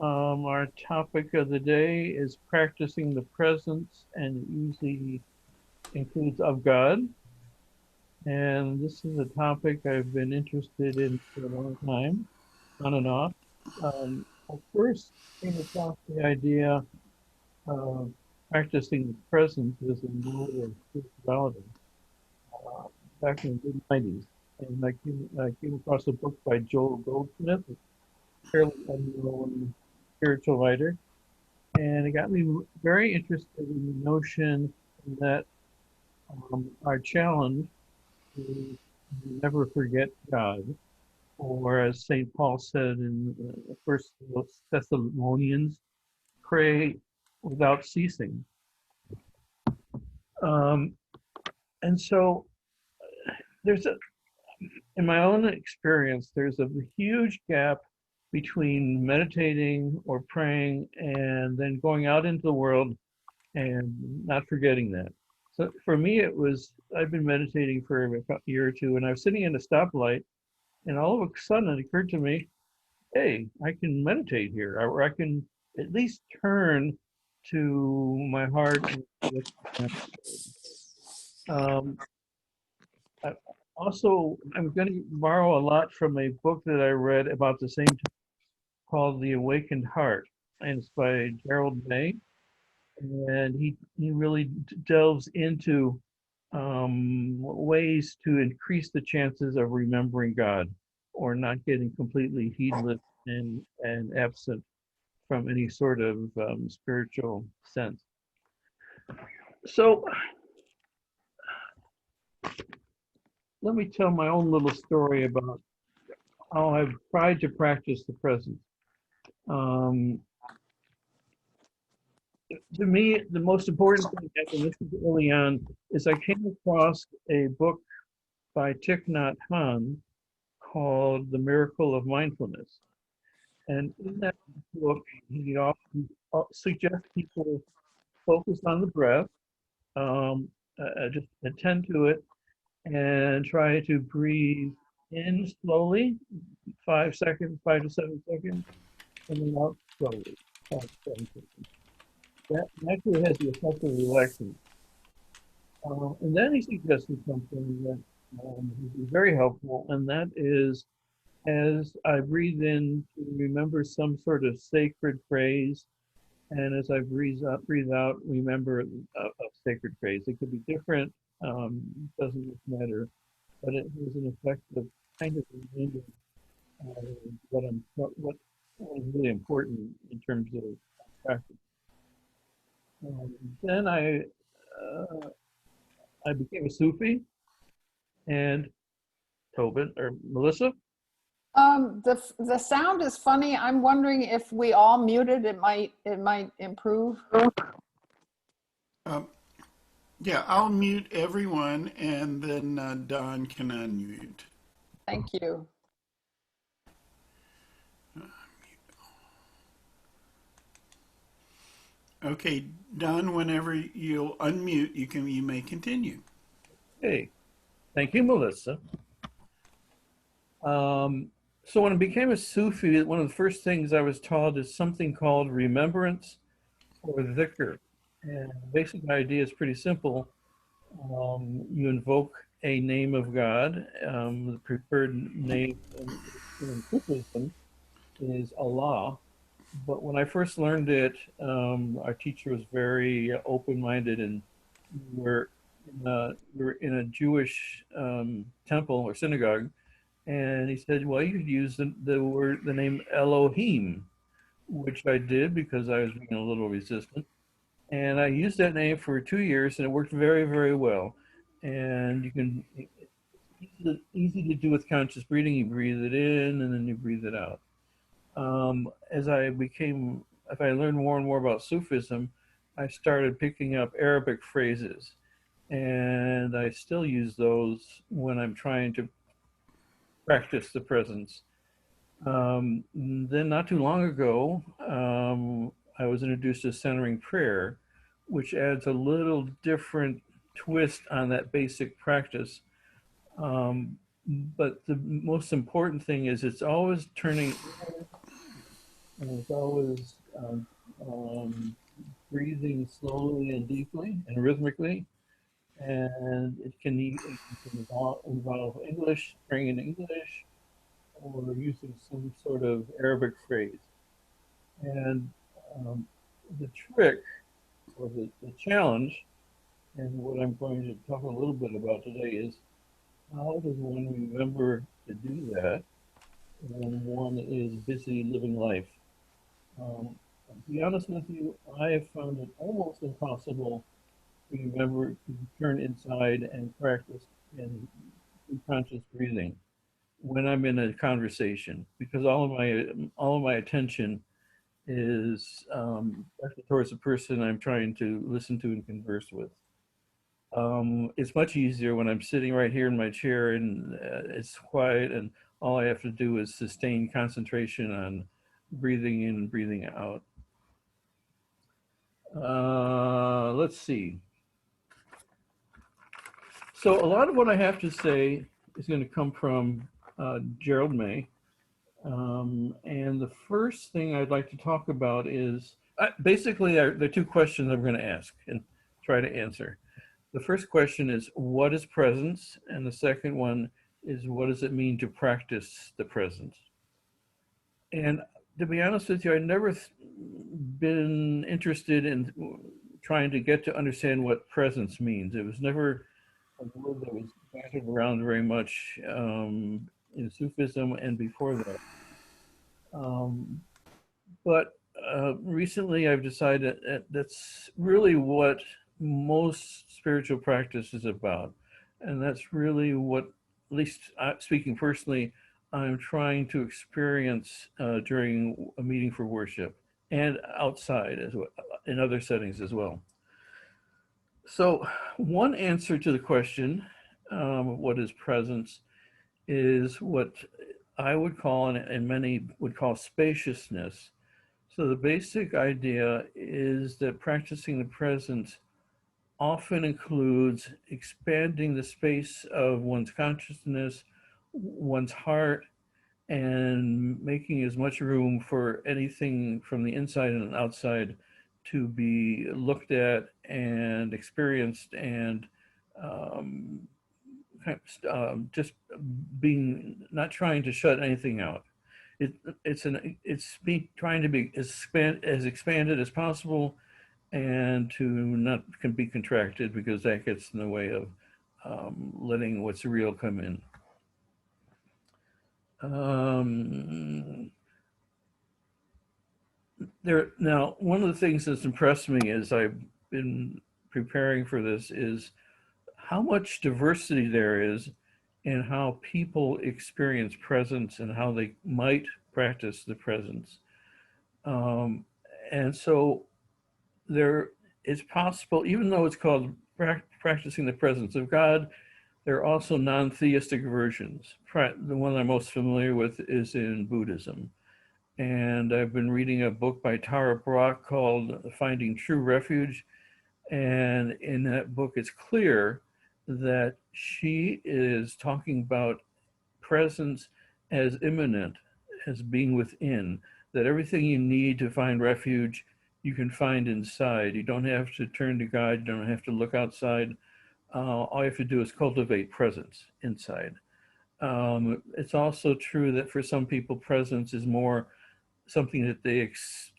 Our topic of the day is practicing the presence, and it usually includes of God. And this is a topic I've been interested in for a long time, on and off. I first came across the idea of practicing the presence as a mode of spirituality uh, back in the mid-90s. And I came across a book by Joel Goldsmith, a fairly unknown spiritual writer. And it got me very interested in the notion that our challenge is to never forget God, or as St. Paul said in First Thessalonians, pray without ceasing. Um, and so there's a, in my own experience, there's a huge gap between meditating or praying and then going out into the world and not forgetting that. So for me, I've been meditating for a year or two, and I was sitting in a stoplight, and all of a sudden it occurred to me, hey, I can meditate here, or I can at least turn to my heart. Um, I, also, I'm going to borrow a lot from a book that I read about the same time called The Awakened Heart, and it's by Gerald May. And he really delves into ways to increase the chances of remembering God or not getting completely heedless and absent from any sort of spiritual sense. So let me tell my own little story about how I've tried to practice the present. Um, to me, the most important thing, and this is early on, is I came across a book by Thich Nhat Hanh called The Miracle of Mindfulness. And in that book, he often suggests people focus on the breath, just attend to it, and try to breathe in slowly, 5 seconds, 5 to 7 seconds, and then out slowly, 5 to 7 seconds. That actually has the effect of relaxing. And then he suggested something that is very helpful, and that is as I breathe in to remember some sort of sacred phrase, and as I breathe out, remember a sacred phrase. It could be different, doesn't matter, but it has an effect of kind of reminding what is really important in terms of practice. Then I became a Sufi, and Tobin or Melissa. The sound is funny. I'm wondering if we all muted, it might improve. Um, yeah, I'll mute everyone and then Don can unmute. Thank you. Okay, Don, whenever you'll unmute, you may continue. Hey, thank you, Melissa. So when I became a Sufi, one of the first things I was taught is something called remembrance or dhikr. And the basic idea is pretty simple. You invoke a name of God. The preferred name in Sufism is Allah. But when I first learned it, our teacher was very open-minded, and we're we're in a Jewish temple or synagogue, and he said, "Well, you could use the name Elohim," which I did because I was being a little resistant. And I used that name for 2 years, and it worked very, very well. And it's easy to do with conscious breathing. You breathe it in, and then you breathe it out. As I learned more and more about Sufism, I started picking up Arabic phrases, and I still use those when I'm trying to practice the presence. Then not too long ago, I was introduced to centering prayer, which adds a little different twist on that basic practice. But the most important thing is it's always turning And it's always breathing slowly and deeply and rhythmically. And it can involve English, praying in English, or using some sort of Arabic phrase. And um, the trick or the challenge, and what I'm going to talk a little bit about today, is how does one remember to do that when one is busy living life? To be honest with you, I have found it almost impossible to remember to turn inside and practice and conscious breathing when I'm in a conversation, because all of my attention is directed towards the person I'm trying to listen to and converse with. It's much easier when I'm sitting right here in my chair and it's quiet, and all I have to do is sustain concentration on breathing in and breathing out. Let's see. So a lot of what I have to say is going to come from Gerald May. And the first thing I'd like to talk about is basically there are two questions I'm going to ask and try to answer. The first question is, what is presence? And the second one is, what does it mean to practice the presence? And to be honest with you, I've never been interested in trying to get to understand what presence means. It was never a word that was battered around very much in Sufism and before that. But recently I've decided that that's really what most spiritual practice is about. And that's really what, at least speaking personally, I'm trying to experience during a meeting for worship and outside as well, in other settings as well. So one answer to the question, what is presence, is what I would call, and many would call, spaciousness. So the basic idea is that practicing the presence often includes expanding the space of one's consciousness, one's heart, and making as much room for anything from the inside and outside to be looked at and experienced, and um, just being, not trying to shut anything out. It's trying to be as expanded as possible, and to not can be contracted, because that gets in the way of letting what's real come in. Now, one of the things that's impressed me as I've been preparing for this is how much diversity there is in how people experience presence and how they might practice the presence. And so it's possible, even though it's called practicing the presence of God, there are also non-theistic versions. The one I'm most familiar with is in Buddhism. And I've been reading a book by Tara Brach called Finding True Refuge. And in that book, it's clear that she is talking about presence as immanent, as being within, that everything you need to find refuge, you can find inside. You don't have to turn to God, you don't have to look outside. All you have to do is cultivate presence inside. It's also true that for some people, presence is more something that they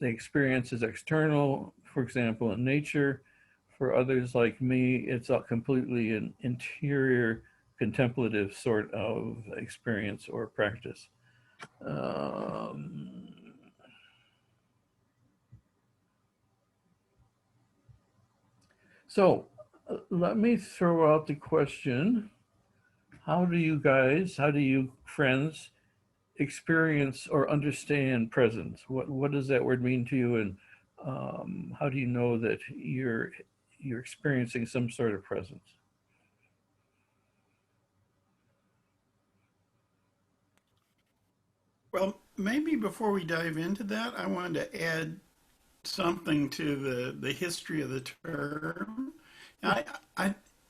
experience as external, for example, in nature. For others like me, it's a completely an interior, contemplative sort of experience or practice. So let me throw out the question. How do you friends experience or understand presence? What does that word mean to you? And how do you know that you're experiencing some sort of presence? Well, maybe before we dive into that, I wanted to add something to the history of the term. I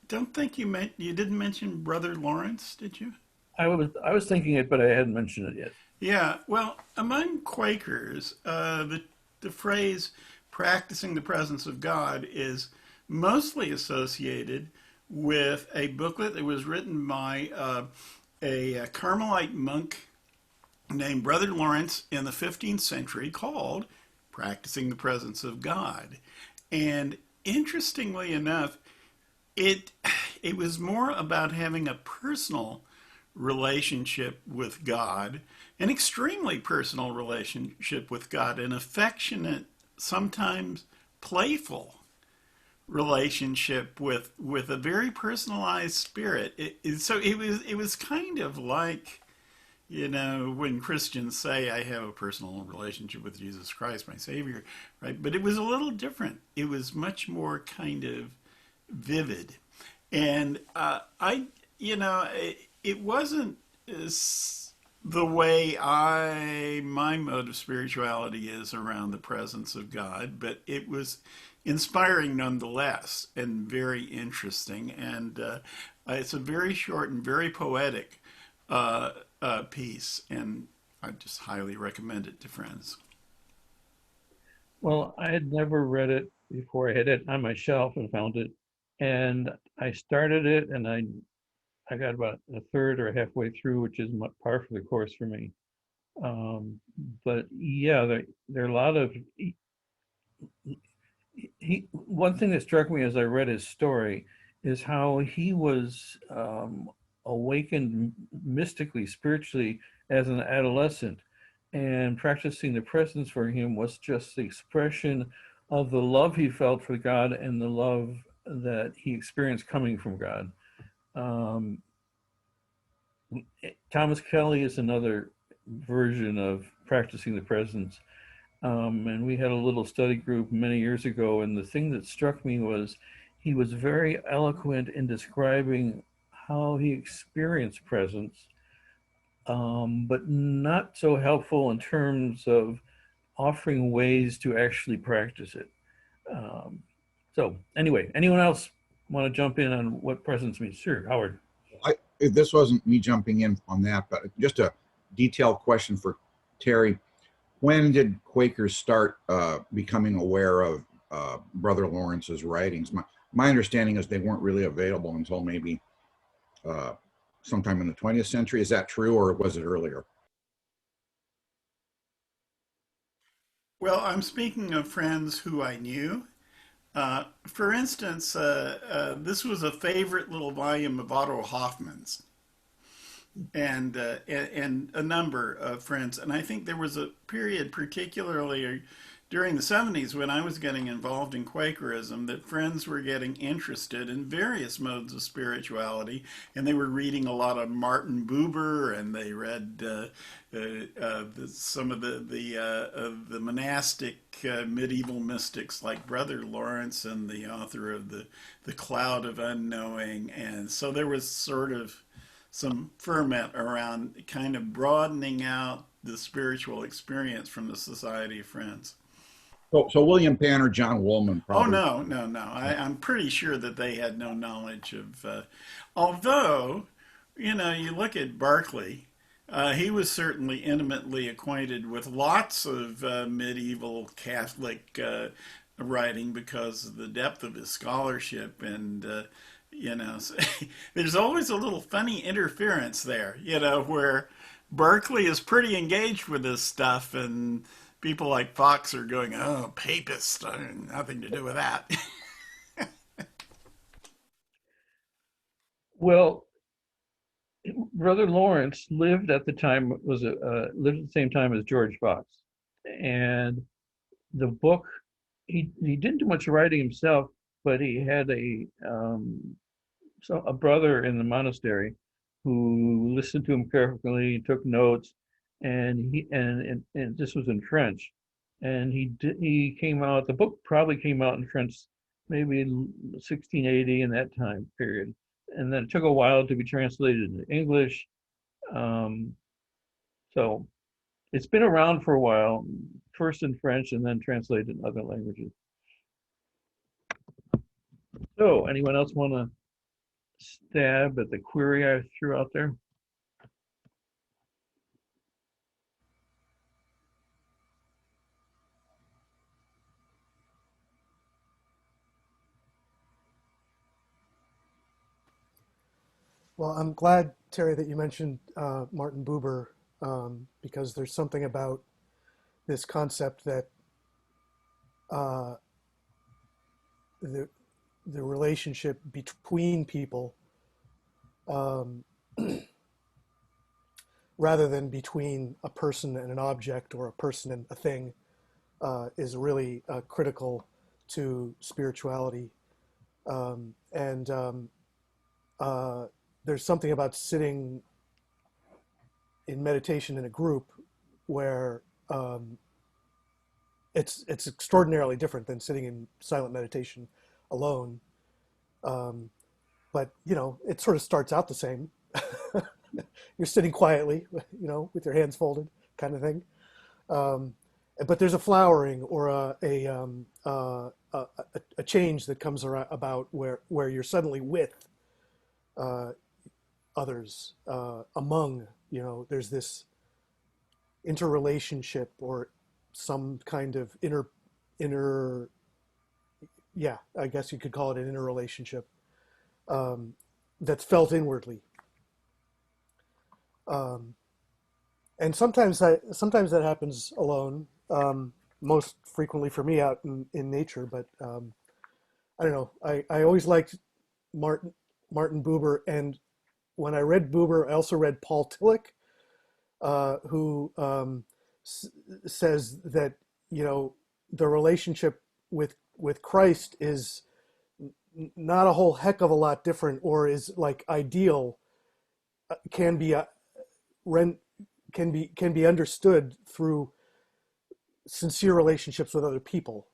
don't think you didn't mention Brother Lawrence, did you? I was thinking it, but I hadn't mentioned it yet. Yeah, well, among Quakers, the phrase practicing the presence of God is mostly associated with a booklet that was written by a Carmelite monk named Brother Lawrence in the 15th century called Practicing the Presence of God. And interestingly enough, it it was more about having a personal relationship with God, an extremely personal relationship with God, an affectionate, sometimes playful relationship with a very personalized spirit. So it was kind of like, when Christians say, I have a personal relationship with Jesus Christ, my Savior, right? But it was a little different. It was much more kind of vivid. And it wasn't the way my mode of spirituality is around the presence of God, but it was inspiring nonetheless and very interesting. And it's a very short and very poetic piece, and I just highly recommend it to friends. Well, I had never read it before. I had it on my shelf and found it, and I started it, and I got about a third or halfway through, which is par for the course for me. But yeah, there are a lot of one thing that struck me as I read his story is how he was awakened mystically, spiritually as an adolescent, and practicing the presence for him was just the expression of the love he felt for God and the love that he experienced coming from God. Um, Thomas Kelly is another version of practicing the presence. And we had a little study group many years ago, and the thing that struck me was he was very eloquent in describing how he experienced presence, but not so helpful in terms of offering ways to actually practice it. Um, so anyway, anyone else want to jump in on what presence means? Sure, Howard. This wasn't me jumping in on that, but just a detailed question for Terry. When did Quakers start becoming aware of Brother Lawrence's writings? My understanding is they weren't really available until maybe sometime in the 20th century. Is that true, or was it earlier? Well, I'm speaking of friends who I knew. For instance, this was a favorite little volume of Otto Hoffmann's, and a number of friends. And I think there was a period, particularly during the 70s, when I was getting involved in Quakerism, that friends were getting interested in various modes of spirituality, and they were reading a lot of Martin Buber, and they read some of the monastic medieval mystics like Brother Lawrence and the author of the Cloud of Unknowing. And so there was sort of some ferment around kind of broadening out the spiritual experience from the Society of Friends. So William Penn or John Woolman Oh, probably. no, no, no. I'm pretty sure that they had no knowledge of, although, you look at Berkeley, he was certainly intimately acquainted with lots of medieval Catholic writing because of the depth of his scholarship. And, so there's always a little funny interference there, where Berkeley is pretty engaged with this stuff, and people like Fox are going, oh, papist, nothing to do with that. Well, Brother Lawrence lived at the time lived at the same time as George Fox, and the book he didn't do much writing himself, but he had a brother in the monastery who listened to him carefully, took notes, and this was in French, and he came out. The book probably came out in French, maybe 1680 in that time period, and then it took a while to be translated into English. Um, so it's been around for a while, first in French and then translated in other languages. So anyone else want to stab at the query I threw out there? Well, I'm glad, Terry, that you mentioned Martin Buber, because there's something about this concept that uh, the relationship between people, um, rather than between a person and an object or a person and a thing, is really critical to spirituality. And there's something about sitting in meditation in a group where it's extraordinarily different than sitting in silent meditation alone. But you know, it sort of starts out the same. You're sitting quietly, you know, with your hands folded, kind of thing. Um, but there's a flowering or a change that comes about where you're suddenly with others, among, you know, there's this interrelationship or some kind of inner, yeah, I guess you could call it an interrelationship, that's felt inwardly. And sometimes that happens alone, most frequently for me out in nature, but I don't know. I always liked Martin Buber, and when I read Buber, I also read Paul Tillich, who says that, you know, the relationship with Christ is not a whole heck of a lot different, or is like ideal, can be understood through sincere relationships with other people,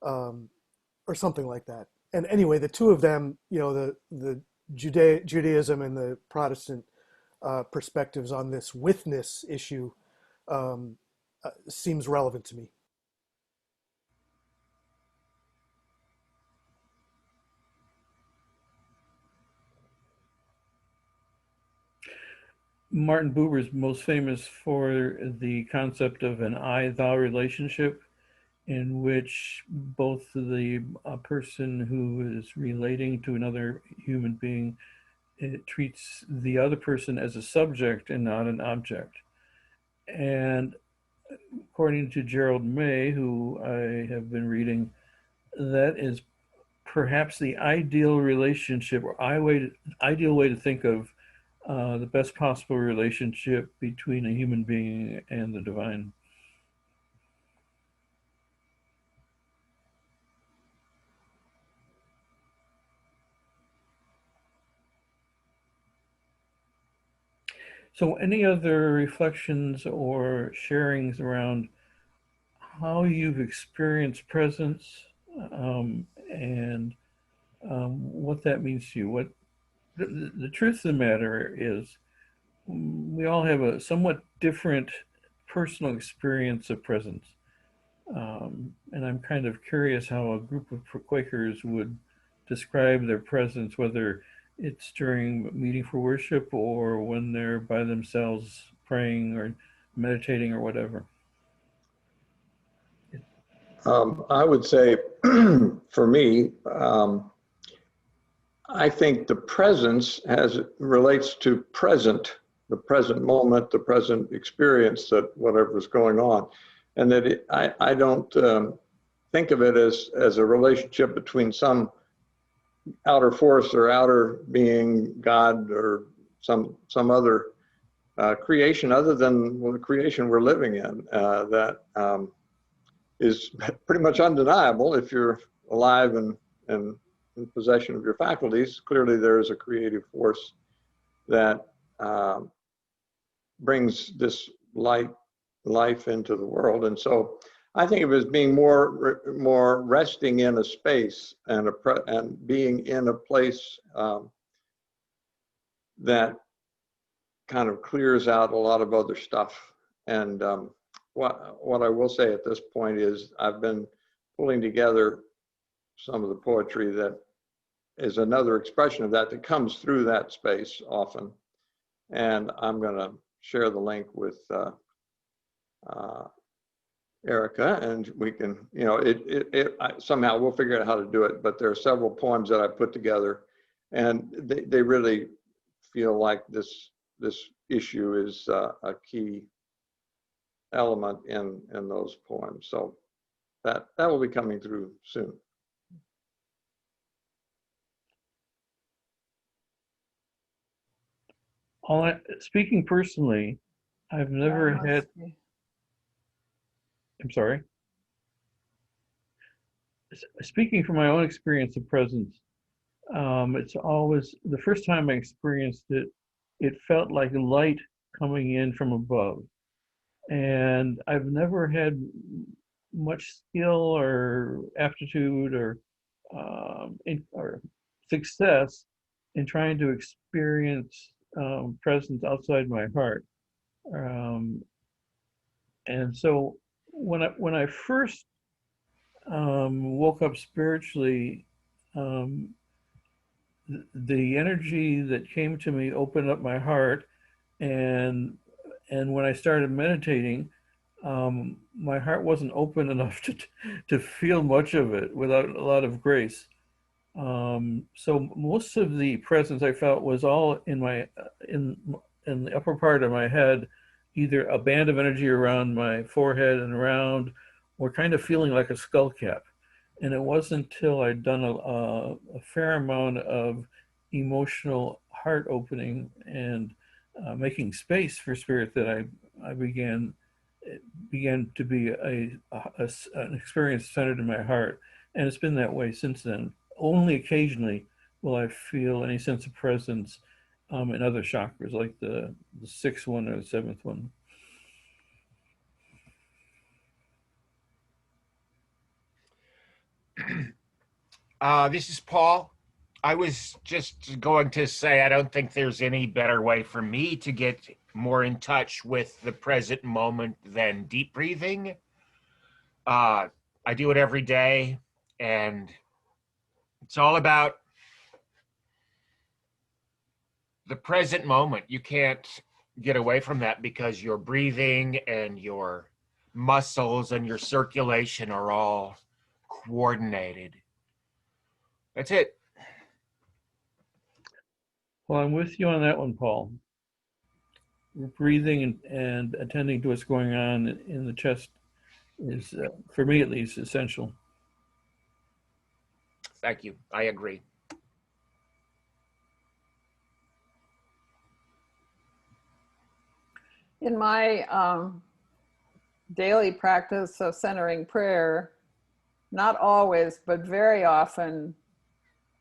or something like that. And anyway, the two of them, you know, the Judaism and the Protestant perspectives on this withness issue seems relevant to me. Martin Buber is most famous for the concept of an I-thou relationship, in which both the person who is relating to another human being, it treats the other person as a subject and not an object. And according to Gerald May, who I have been reading, that is perhaps the ideal relationship or ideal way to think of the best possible relationship between a human being and the divine. So any other reflections or sharings around how you've experienced presence, and what that means to you? What the truth of the matter is, we all have a somewhat different personal experience of presence. And I'm kind of curious how a group of Quakers would describe their presence, whether it's during meeting for worship or when they're by themselves praying or meditating or whatever. I would say, for me, I think the presence relates to the present moment, the present experience, that whatever's going on, and that I don't think of it as a relationship between some outer force or outer being, God, or some other creation other than the creation we're living in, that is pretty much undeniable. If you're alive and in possession of your faculties, clearly there is a creative force that brings this life into the world. And so I think of it as being more resting in a space and being in a place that kind of clears out a lot of other stuff. And what I will say at this point is I've been pulling together some of the poetry that is another expression of that comes through that space often. And I'm going to share the link with Erica, and we can, you know, somehow we'll figure out how to do it, but there are several poems that I put together, and they really feel like this issue is a key element in those poems. So that will be coming through soon. Speaking personally, I've never had, I'm sorry. Speaking from my own experience of presence, it's always, the first time I experienced it, it felt like light coming in from above. And I've never had much skill or aptitude or success in trying to experience presence outside my heart. And so when I first woke up spiritually, the energy that came to me opened up my heart, and when I started meditating, my heart wasn't open enough to feel much of it without a lot of grace. So most of the presence I felt was all in my in the upper part of my head, either a band of energy around my forehead and around, or kind of feeling like a skull cap. And it wasn't until I'd done a fair amount of emotional heart opening and making space for spirit that I began to be an experience centered in my heart. And it's been that way since then. Only occasionally will I feel any sense of presence in other chakras, like the sixth one or the seventh one. This is Paul. I was just going to say, I don't think there's any better way for me to get more in touch with the present moment than deep breathing. I do it every day, and it's all about the present moment. You can't get away from that because your breathing and your muscles and your circulation are all coordinated. That's it. Well, I'm with you on that one, Paul. Breathing and attending to what's going on in the chest is, for me at least, essential. Thank you. I agree. In my daily practice of centering prayer, not always, but very often,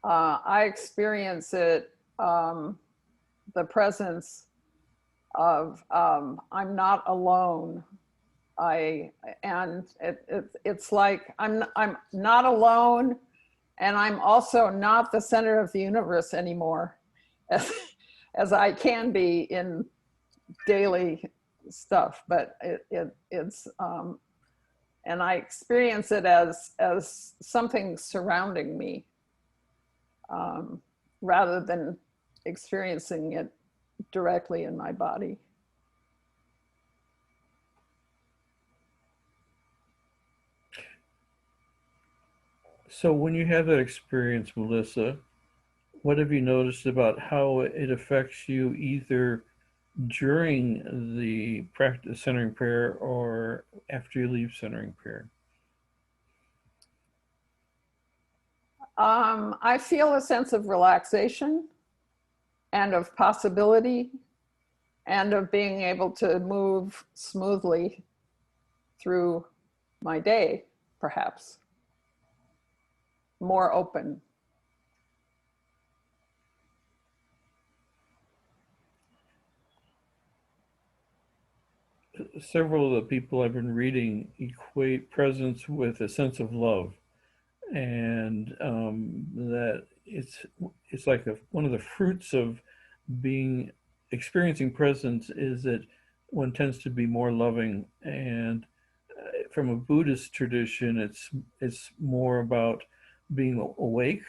I experience it, the presence of I'm not alone. It's like I'm not alone, and I'm also not the center of the universe anymore, as I can be in daily stuff. But it's and I experience it as something surrounding me, rather than experiencing it directly in my body. So when you have that experience, Melissa, what have you noticed about how it affects you either during the practice centering prayer or after you leave centering prayer? I feel a sense of relaxation and of possibility and of being able to move smoothly through my day, perhaps. More open. Several of the people I've been reading equate presence with a sense of love, and that it's like one of the fruits of experiencing presence is that one tends to be more loving. And from a Buddhist tradition, it's more about being awake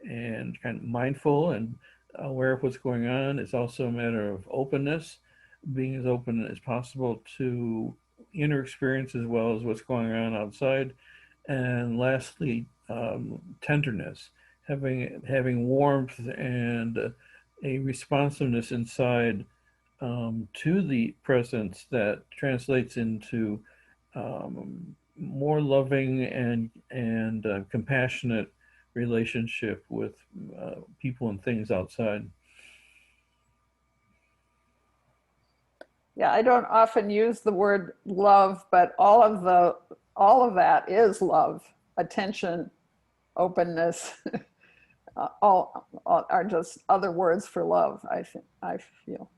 and kind of mindful and aware of what's going on. It's also a matter of openness, being as open as possible to inner experience as well as what's going on outside. And lastly, tenderness, having warmth and a responsiveness inside to the presence that translates into more loving and compassionate relationship with people and things outside. Yeah, I don't often use the word love, but all of that is love, attention, openness, all are just other words for love, I feel.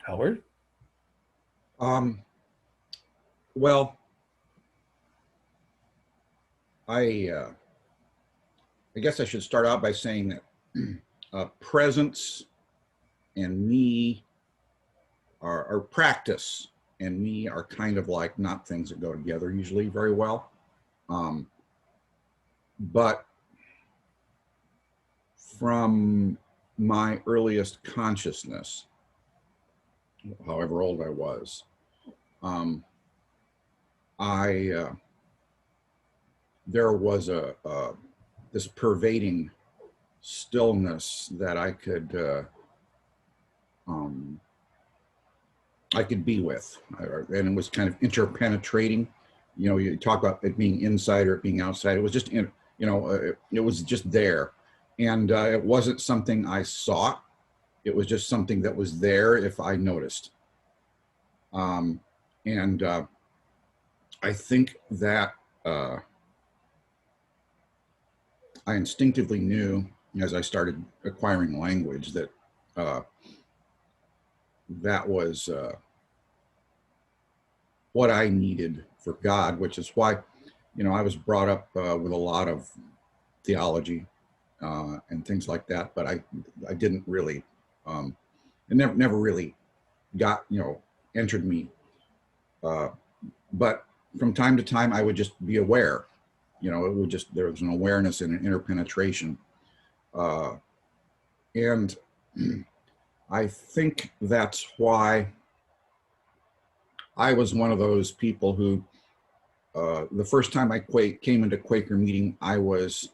Howard? Well, I guess I should start out by saying that presence and me are practice and me are kind of like not things that go together usually very well. But from my earliest consciousness, however old I was, there was this pervading stillness that I could be with, and it was kind of interpenetrating. You know, you talk about it being inside or it being outside. It was just it was just there, and it wasn't something I sought. It was just something that was there if I noticed. And I think that I instinctively knew as I started acquiring language that that was what I needed for God, which is why, I was brought up with a lot of theology and things like that, but I didn't really, it never really got, entered me. But from time to time, I would just be aware, there was an awareness and an interpenetration. And I think that's why I was one of those people who, the first time I came into Quaker meeting, I was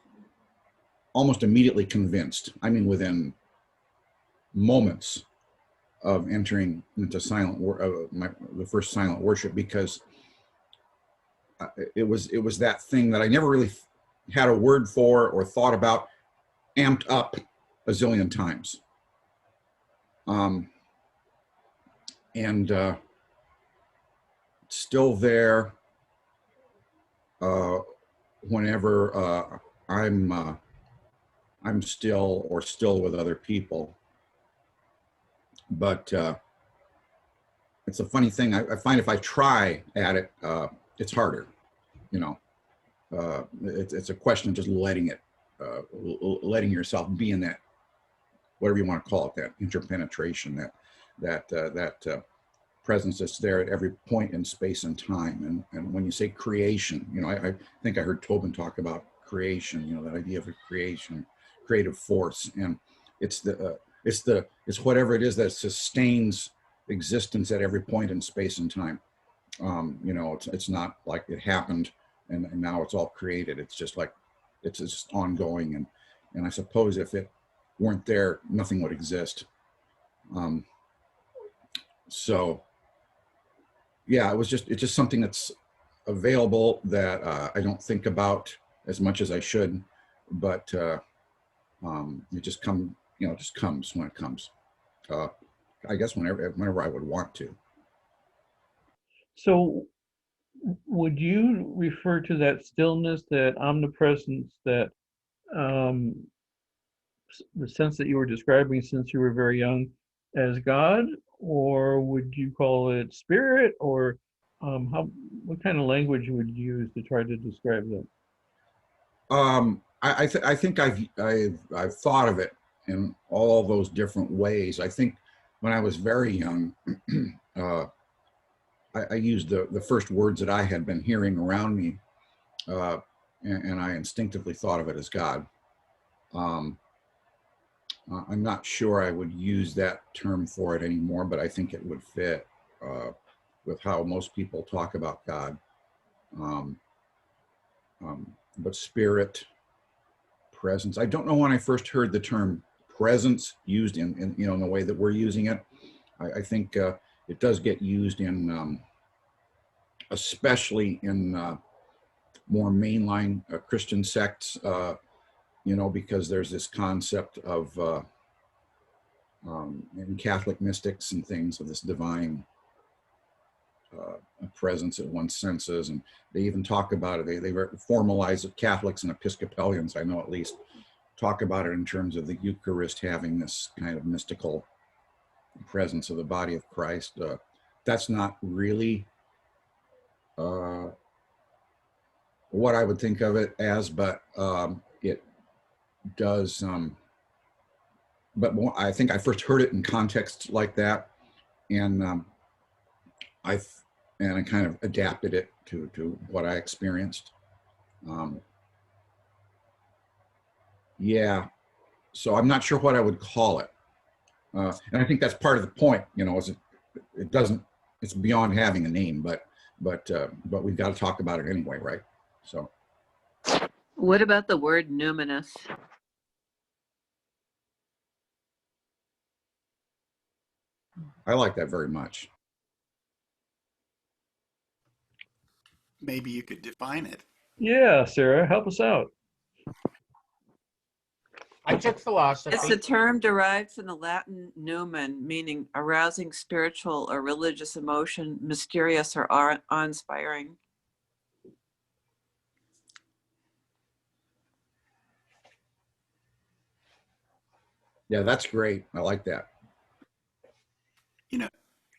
almost immediately convinced. I mean, within moments of entering into the first silent worship, because it was that thing that I never really had a word for or thought about, amped up a zillion times. And still there whenever I'm still with other people. But it's a funny thing. I find if I try at it, it's harder. It's a question of just letting yourself be in that, whatever you want to call it, that interpenetration, that presence that's there at every point in space and time. And when you say creation, I think I heard Tobin talk about creation, that idea of a creative force. And it's whatever it is that sustains existence at every point in space and time. It's not like it happened and now it's all created. It's just like, it's just ongoing. And I suppose if it weren't there, nothing would exist. So yeah, it's just something that's available that I don't think about as much as I should, but it just comes when it comes. I guess whenever I would want to. So would you refer to that stillness, that omnipresence, that the sense that you were describing since you were very young, as God, or would you call it spirit, or what kind of language would you use to try to describe that? I think I've thought of it in all those different ways. I think when I was very young, I used the first words that I had been hearing around me, and I instinctively thought of it as God. I'm not sure I would use that term for it anymore, but I think it would fit with how most people talk about God. But spirit, presence. I don't know when I first heard the term presence used in you know, in the way that we're using it. I think it does get used in, especially in more mainline Christian sects, you know, because there's this concept of in Catholic mystics and things of this divine presence that one senses, and they even talk about it. They formalize it. Catholics and Episcopalians, I know at least, talk about it in terms of the Eucharist having this kind of mystical presence of the body of Christ. That's not really what I would think of it as, but it does. But I think I first heard it in context like that, and I kind of adapted it to what I experienced. Yeah, so I'm not sure what I would call it, and I think that's part of the point. You know, is it doesn't. It's beyond having a name, but we've got to talk about it anyway, right? So. What about the word numinous? I like that very much. Maybe you could define it. Yeah, Sarah, help us out. I took philosophy. It's a term derived from the Latin numen, meaning arousing spiritual or religious emotion, mysterious or awe-inspiring. Yeah, that's great. I like that. You know,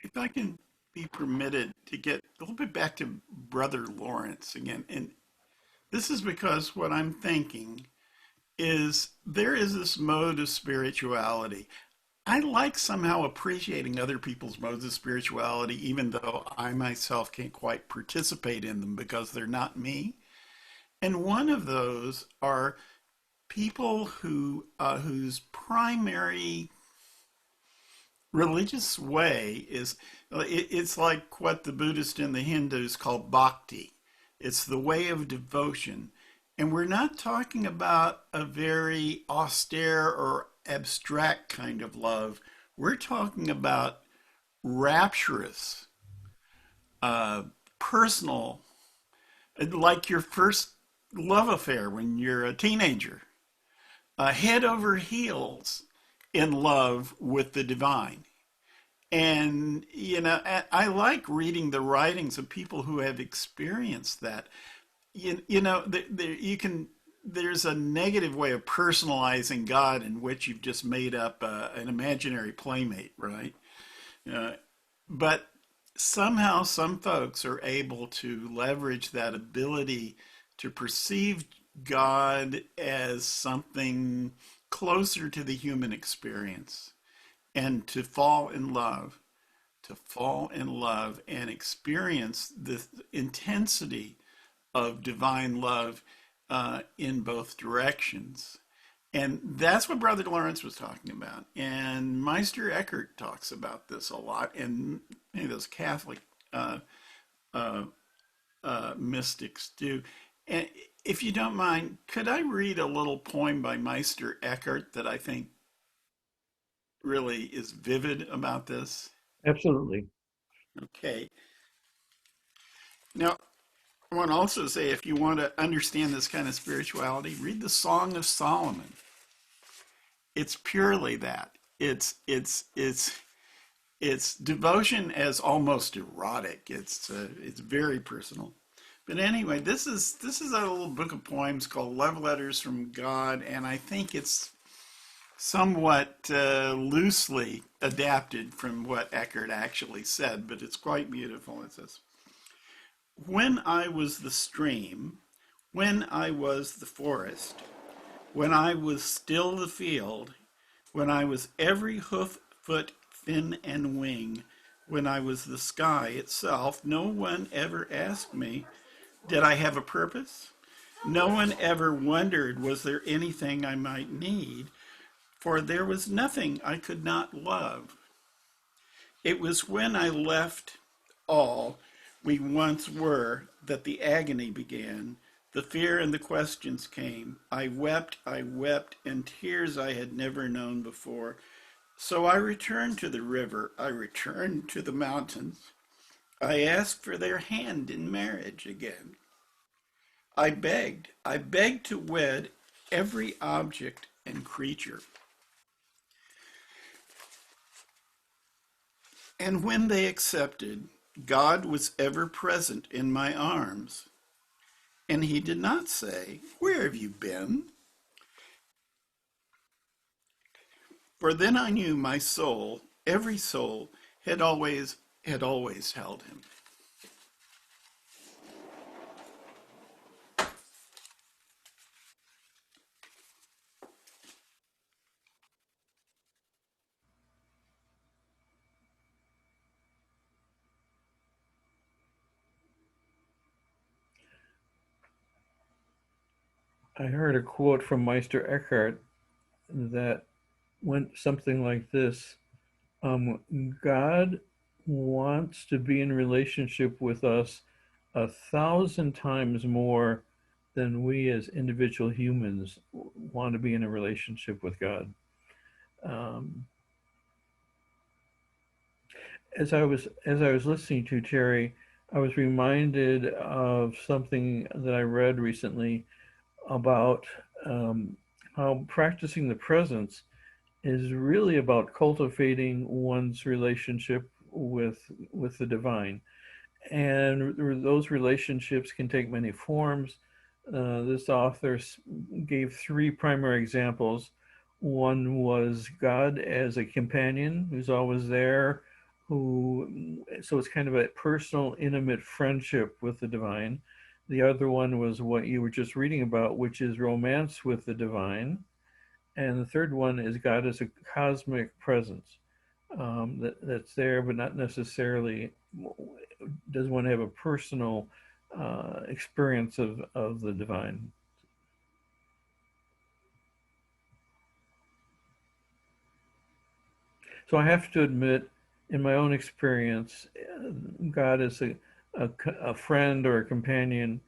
if I can be permitted to get a little bit back to Brother Lawrence again, and this is because what I'm thinking is there is this mode of spirituality. I like somehow appreciating other people's modes of spirituality, even though I myself can't quite participate in them because they're not me. And one of those are people whose primary religious way is, it's like what the Buddhists and the Hindus call bhakti. It's the way of devotion. And we're not talking about a very austere or abstract kind of love. We're talking about rapturous, personal, like your first love affair when you're a teenager, head over heels in love with the divine. And, you know, I like reading the writings of people who have experienced that. You know, there's a negative way of personalizing God in which you've just made up an imaginary playmate, right? But somehow some folks are able to leverage that ability to perceive God as something closer to the human experience and to fall in love and experience the intensity of divine love in both directions. And that's what Brother Lawrence was talking about. And Meister Eckhart talks about this a lot, and many of those Catholic mystics do. And if you don't mind, could I read a little poem by Meister Eckhart that I think really is vivid about this? Absolutely. Okay. Now, I want to also say, if you want to understand this kind of spirituality, read the Song of Solomon. It's purely that. It's devotion as almost erotic. It's very personal. But anyway, this is a little book of poems called Love Letters from God, and I think it's somewhat loosely adapted from what Eckhart actually said, but it's quite beautiful. It says, "When I was the stream, when I was the forest, when I was still the field, when I was every hoof, foot, fin, and wing, when I was the sky itself, no one ever asked me, did I have a purpose? No one ever wondered, was there anything I might need? For there was nothing I could not love. It was when I left all we once were that the agony began, The fear and the questions came. I wept, and tears I had never known before. So I returned to the river. I returned to the mountains. I asked for their hand in marriage again. I begged to wed every object and creature. And when they accepted, God was ever present in my arms. And he did not say, "Where have you been?" For then I knew my soul, every soul, had always held him. I heard a quote from Meister Eckhart that went something like this. God wants to be in relationship with us 1,000 times more than we as individual humans want to be in a relationship with God. Um, as I was listening to Terry, I was reminded of something that I read recently about how practicing the presence is really about cultivating one's relationship with the divine, and those relationships can take many forms. This author gave three primary examples. One was God as a companion who's always there, so it's kind of a personal, intimate friendship with the divine. The other one was what you were just reading about, which is romance with the divine. And the third one is God as a cosmic presence that's there, but not necessarily does one have a personal experience of the divine. So I have to admit, in my own experience, God as a friend or a companion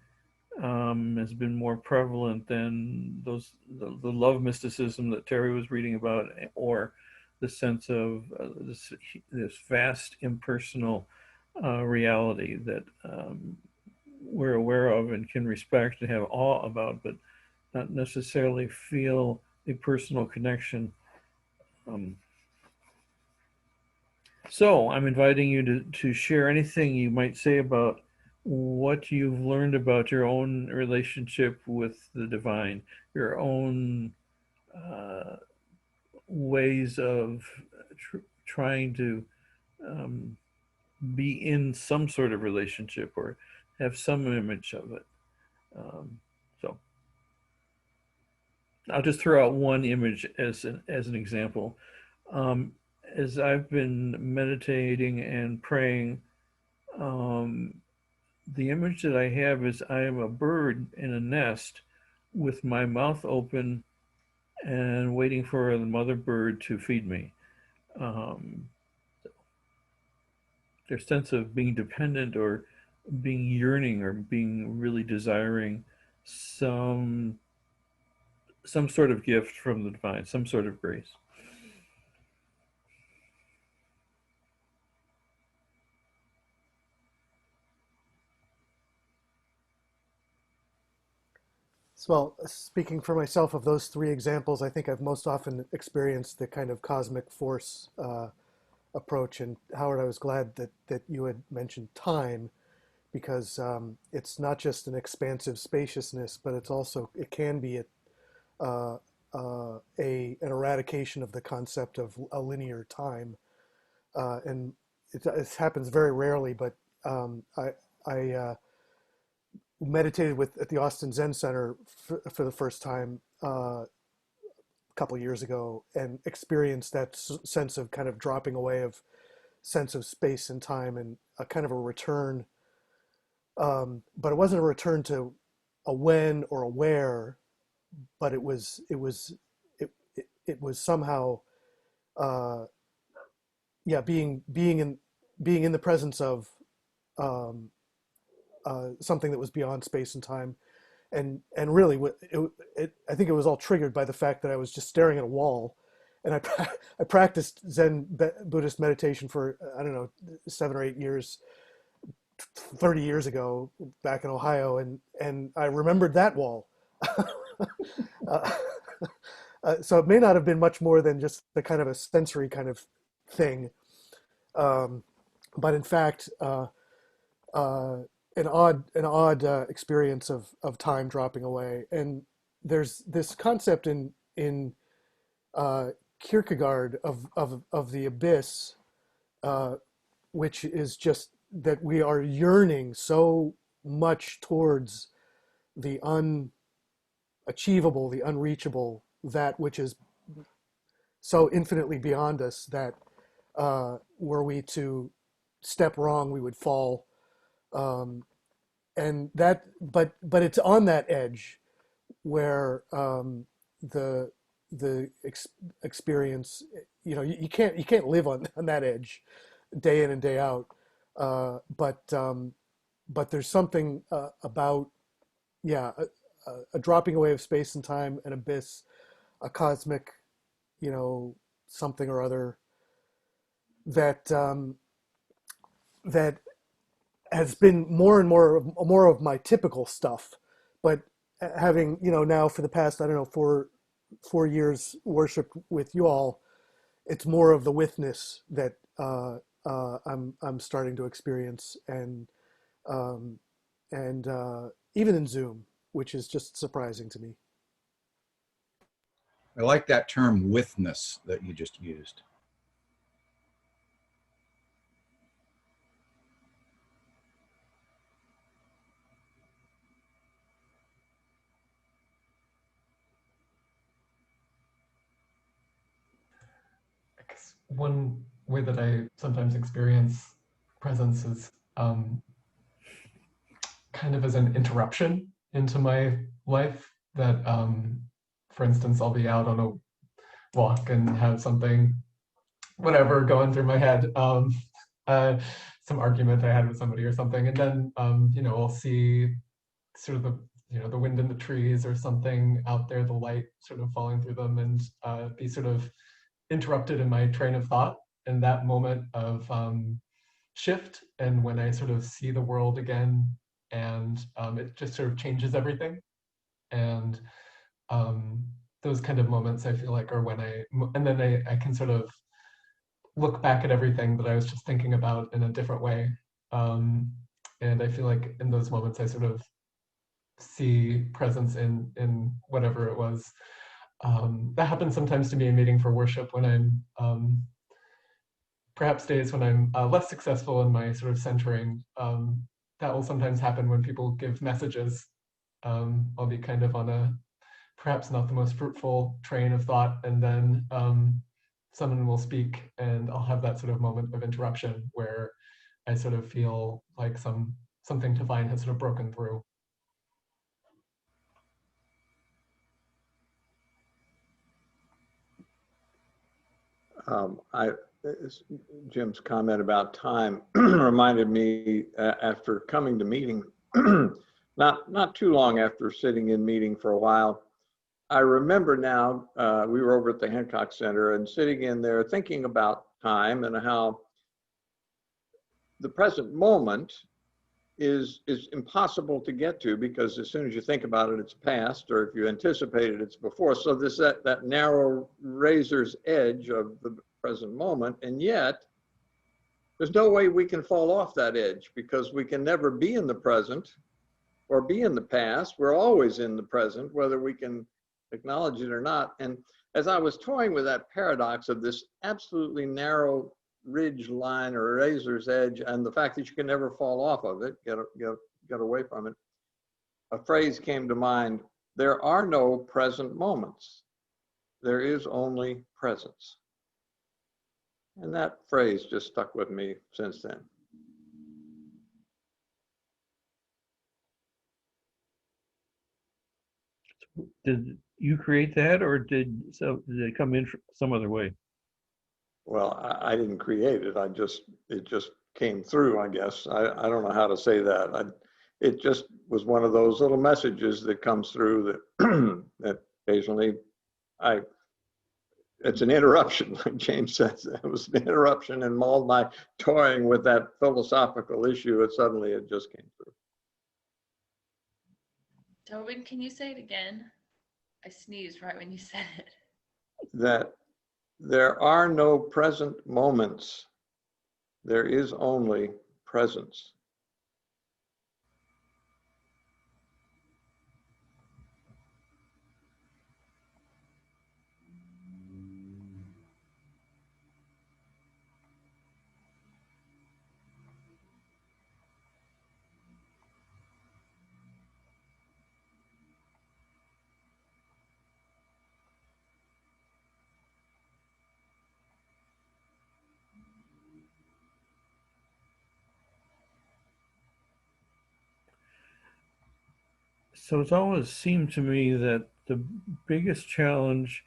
has been more prevalent than the love mysticism that Terry was reading about, or the sense of this vast impersonal reality that we're aware of and can respect and have awe about, but not necessarily feel a personal connection. So I'm inviting you to share anything you might say about what you've learned about your own relationship with the divine, your own ways of trying to be in some sort of relationship or have some image of it. So I'll just throw out one image as an example. As I've been meditating and praying, the image that I have is I am a bird in a nest with my mouth open and waiting for the mother bird to feed me. Their sense of being dependent or being yearning or being really desiring some sort of gift from the divine, some sort of grace. Well, speaking for myself, of those three examples, I think I've most often experienced the kind of cosmic force approach. And Howard, I was glad that you had mentioned time, because it's not just an expansive spaciousness, but it can be an eradication of the concept of a linear time. And it happens very rarely, but I meditated at the Austin Zen Center for the first time a couple years ago, and experienced that sense of kind of dropping away of sense of space and time, and a kind of a return. But it wasn't a return to a when or a where, but it was somehow being in the presence of something that was beyond space and time, and really, I think it was all triggered by the fact that I was just staring at a wall, and I practiced Zen Buddhist meditation for, I don't know, 7 or 8 years, 30 years ago, back in Ohio, and I remembered that wall. uh, so it may not have been much more than just the kind of a sensory kind of thing, but in fact, an odd experience of time dropping away. And there's this concept in Kierkegaard of the abyss, which is just that we are yearning so much towards the unachievable, the unreachable, that which is so infinitely beyond us that were we to step wrong, we would fall. And that, but it's on that edge where the experience, you can't live on that edge day in and day out. But there's something about, yeah, a dropping away of space and time, an abyss, a cosmic, something or other that that has been more and more of my typical stuff. But having, now for the past, I don't know, four years worshiped with you all, it's more of the witness that I'm starting to experience, and even in Zoom, which is just surprising to me. I like that term, witness, that you just used. I guess one way that I sometimes experience presence is kind of as an interruption into my life. That, for instance, I'll be out on a walk and have something, whatever, going through my head, some argument I had with somebody or something, and then I'll see sort of the wind in the trees or something out there, the light sort of falling through them, and be sort of interrupted in my train of thought in that moment of shift, and when I sort of see the world again, and it just sort of changes everything. And those kind of moments I feel like are when I can sort of look back at everything that I was just thinking about in a different way. And I feel like in those moments I sort of see presence in whatever it was. That happens sometimes to me in meeting for worship when I'm perhaps days when I'm less successful in my sort of centering. That will sometimes happen when people give messages. I'll be kind of on a perhaps not the most fruitful train of thought, and then someone will speak, and I'll have that sort of moment of interruption where I sort of feel like something divine has sort of broken through. Jim's comment about time reminded me after coming to meeting, not too long after sitting in meeting for a while. I remember now, we were over at the Hancock Center and sitting in there thinking about time and how the present moment is impossible to get to, because as soon as you think about it, it's past, or if you anticipate it, it's before. So this that narrow razor's edge of the present moment, and yet there's no way we can fall off that edge, because we can never be in the present or be in the past. We're always in the present, whether we can acknowledge it or not. And as I was toying with that paradox of this absolutely narrow ridge line or razor's edge, and the fact that you can never fall off of it, get away from it, a phrase came to mind: there are no present moments. There is only presence. And that phrase just stuck with me since then. Did you create that, or did it come in some other way? Well, I didn't create it. It just came through, I guess. I don't know how to say that. it just was one of those little messages that comes through that that occasionally it's an interruption, like James says. It was an interruption in all my toying with that philosophical issue, and suddenly it just came through. Tobin, can you say it again? I sneezed right when you said it. That there are no present moments. There is only presence. So it's always seemed to me that the biggest challenge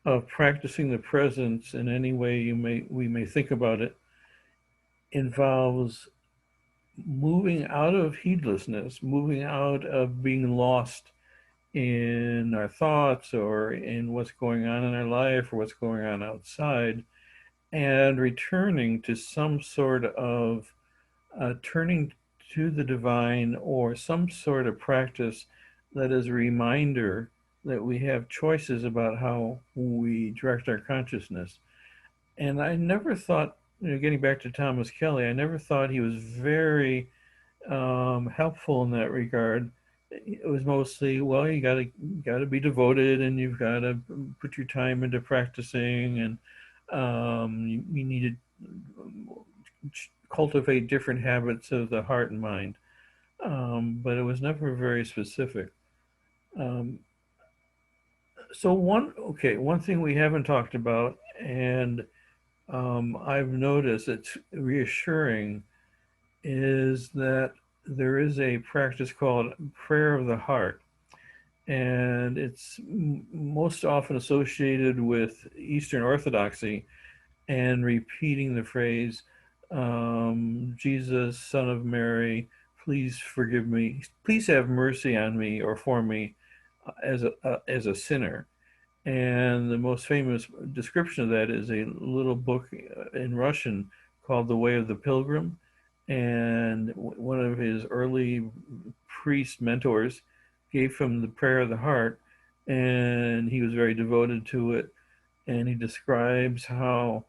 of practicing the presence in any way we may think about it involves moving out of heedlessness, moving out of being lost in our thoughts or in what's going on in our life or what's going on outside, and returning to some sort of turning to the divine or some sort of practice that is a reminder that we have choices about how we direct our consciousness. And I never thought, getting back to Thomas Kelly, I never thought he was very helpful in that regard. It was mostly, well, you gotta be devoted, and you've got to put your time into practicing, and you need to cultivate different habits of the heart and mind. But it was never very specific. So one thing we haven't talked about, and I've noticed it's reassuring, is that there is a practice called prayer of the heart. And it's most often associated with Eastern Orthodoxy and repeating the phrase, Jesus, Son of Mary, please forgive me, please have mercy on me or for me as a sinner. And the most famous description of that is a little book in Russian called The Way of the Pilgrim. And one of his early priest mentors gave him the prayer of the heart, and he was very devoted to it. And he describes how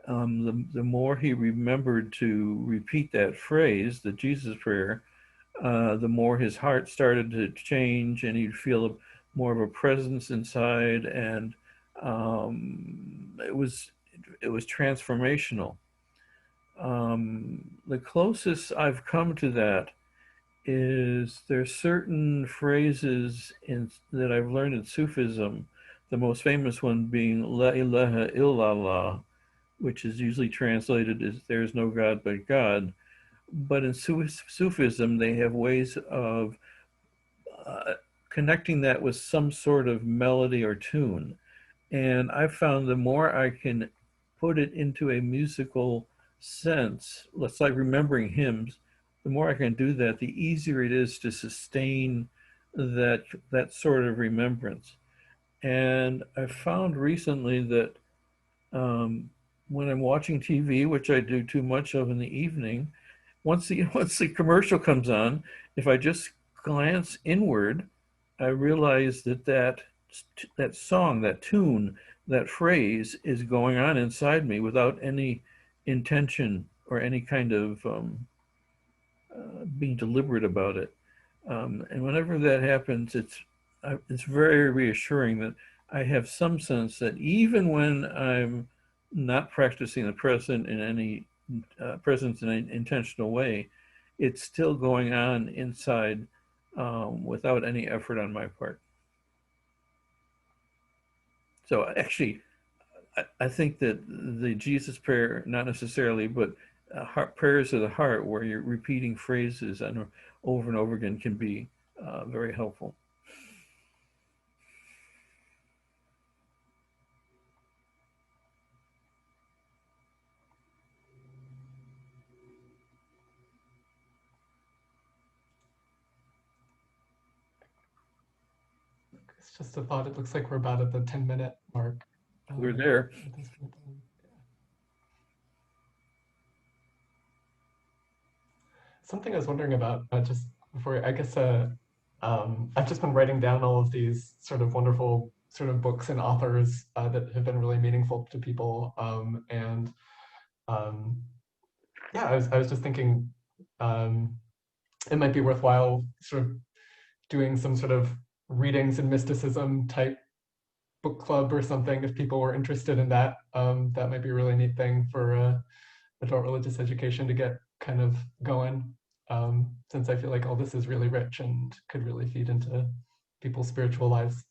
the more he remembered to repeat that phrase, the Jesus prayer, the more his heart started to change, and he'd feel more of a presence inside, and it was transformational. The closest I've come to that is there's certain phrases that I've learned in Sufism, the most famous one being La ilaha illallah, which is usually translated as there's no God but God. But in Sufism, they have ways of connecting that with some sort of melody or tune. And I found the more I can put it into a musical sense, let's like remembering hymns, the more I can do that, the easier it is to sustain that sort of remembrance. And I found recently that when I'm watching TV, which I do too much of in the evening, once the commercial comes on, if I just glance inward, I realize that song, that tune, that phrase is going on inside me without any intention or any kind of being deliberate about it. And whenever that happens, it's very reassuring that I have some sense that even when I'm not practicing the present in any presence in an intentional way, it's still going on inside without any effort on my part. So actually, I think that the Jesus prayer, not necessarily, but prayers of the heart, where you're repeating phrases and over and over again, can be very helpful. It's just a thought. It looks like we're about at the 10-minute mark. We're there. At this point. Something I was wondering about just before, I guess, I've just been writing down all of these sort of wonderful sort of books and authors that have been really meaningful to people. And yeah, I was just thinking it might be worthwhile sort of doing some sort of readings and mysticism type book club or something if people were interested in that. That might be a really neat thing for adult religious education to get kind of going, since I feel like all this is really rich and could really feed into people's spiritual lives.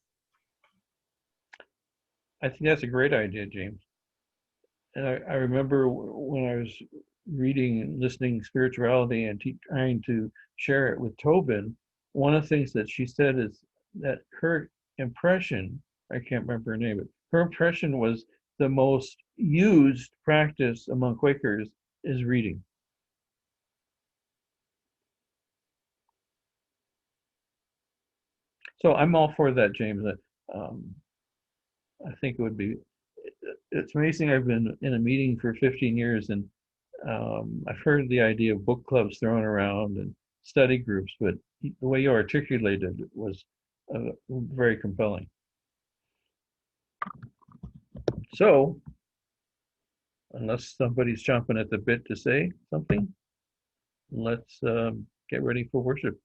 I think that's a great idea, James. And I remember when I was reading and listening spirituality and trying to share it with Tobin, one of the things that she said is that her impression, I can't remember her name, but her impression was the most used practice among Quakers is reading. So I'm all for that, James. I think it would be, it's amazing. I've been in a meeting for 15 years and I've heard the idea of book clubs thrown around and study groups, but the way you articulated it was very compelling. So, unless somebody's chomping at the bit to say something, let's get ready for worship.